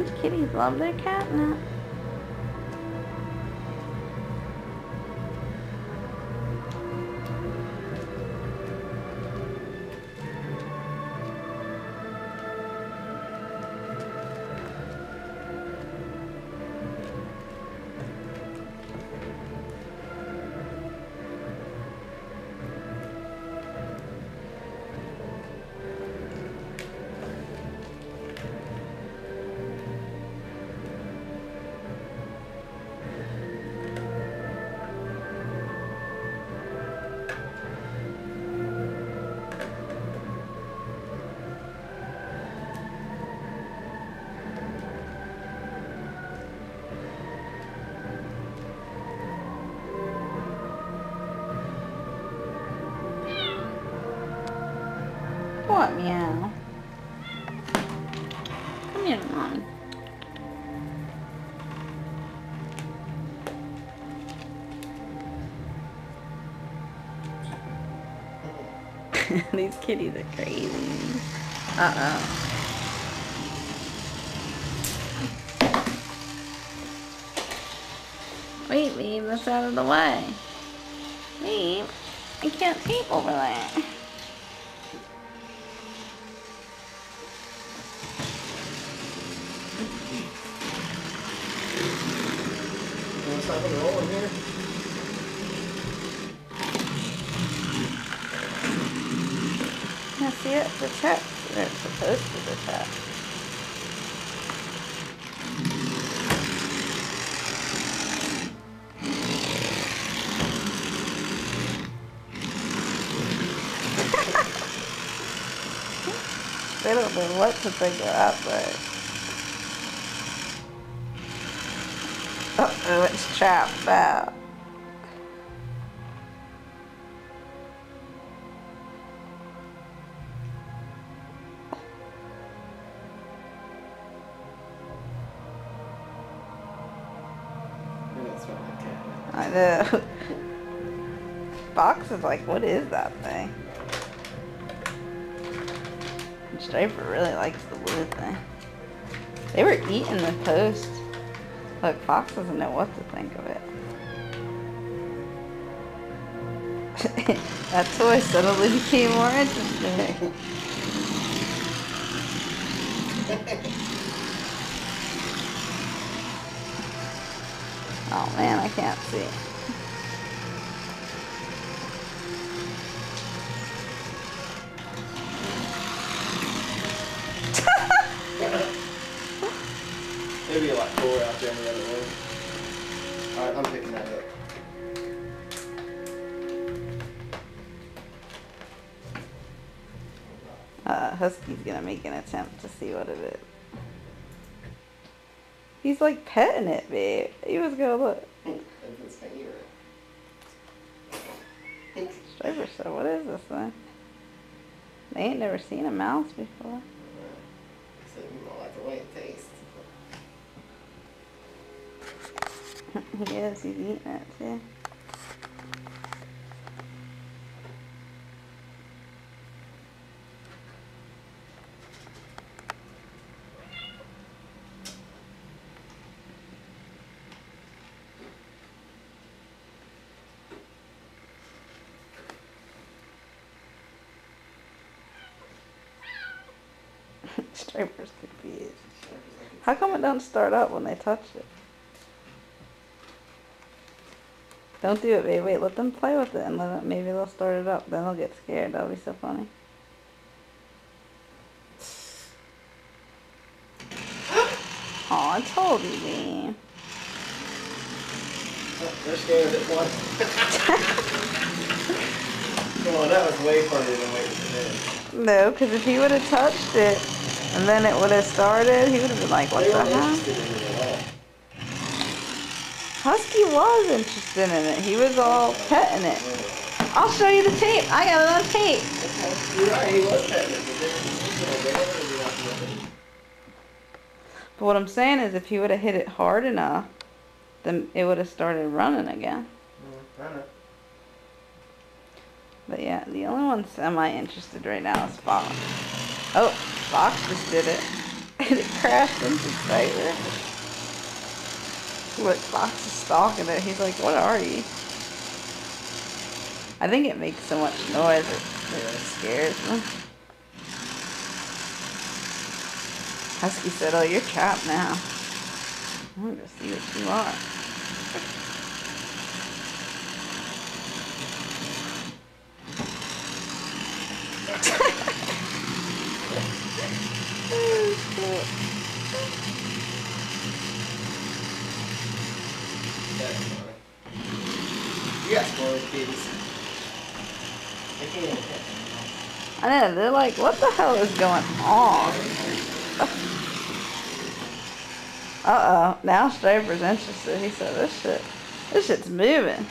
Those kitties love their catnip. What, meow? Come here, Mom. These kitties are crazy. Uh-oh. Wait, babe, that's out of the way. Babe, I can't tape over there. What's not gonna roll in here? Yeah, see it? The trap. They're supposed to be trap. They don't know what to think about, but uh-oh, it's trapped out. I know. Fox is like, what is that thing? And Striper really likes the blue thing. They were eating the post. Look, Fox doesn't know what to think of it. That toy suddenly became more interesting. Oh man, I can't see. It'd be a lot cooler out there in the other room. Alright, I'm picking that up. Husky's gonna make an attempt to see what it is. He's like petting it, babe. He was gonna look. That's his favorite. Striper said, what is this thing? They ain't never seen a mouse before. So you don't like the way it tastes. He is, he's eating it too. Striper's confused. How come it don't start up when they touch it? Don't do it, babe. Wait, let them play with it and maybe they'll start it up. Then they'll get scared. That'll be so funny. Aw, I told you, babe. They're scared at once. Oh, that was way funnier than waiting for this. No, because if he would have touched it and then it would have started, he would have been like, what the hell? Husky was interested in it. He was all petting it. I'll show you the tape. I got it on tape. You're right, he was petting it. But what I'm saying is if he would have hit it hard enough, then it would have started running again. I know. But yeah, the only one semi-interested right now is Fox. Oh, Fox just did it. it crashed into Striper. Look, Fox is stalking it. He's like, what are you? I think it makes so much noise it scares them. Husky said, oh, you're trapped now. I'm gonna see what you are. You got spoiled kids. They can't even catch them. I know, they're like, what the hell is going on? Uh-oh, now Striper's interested. He said, this shit's moving.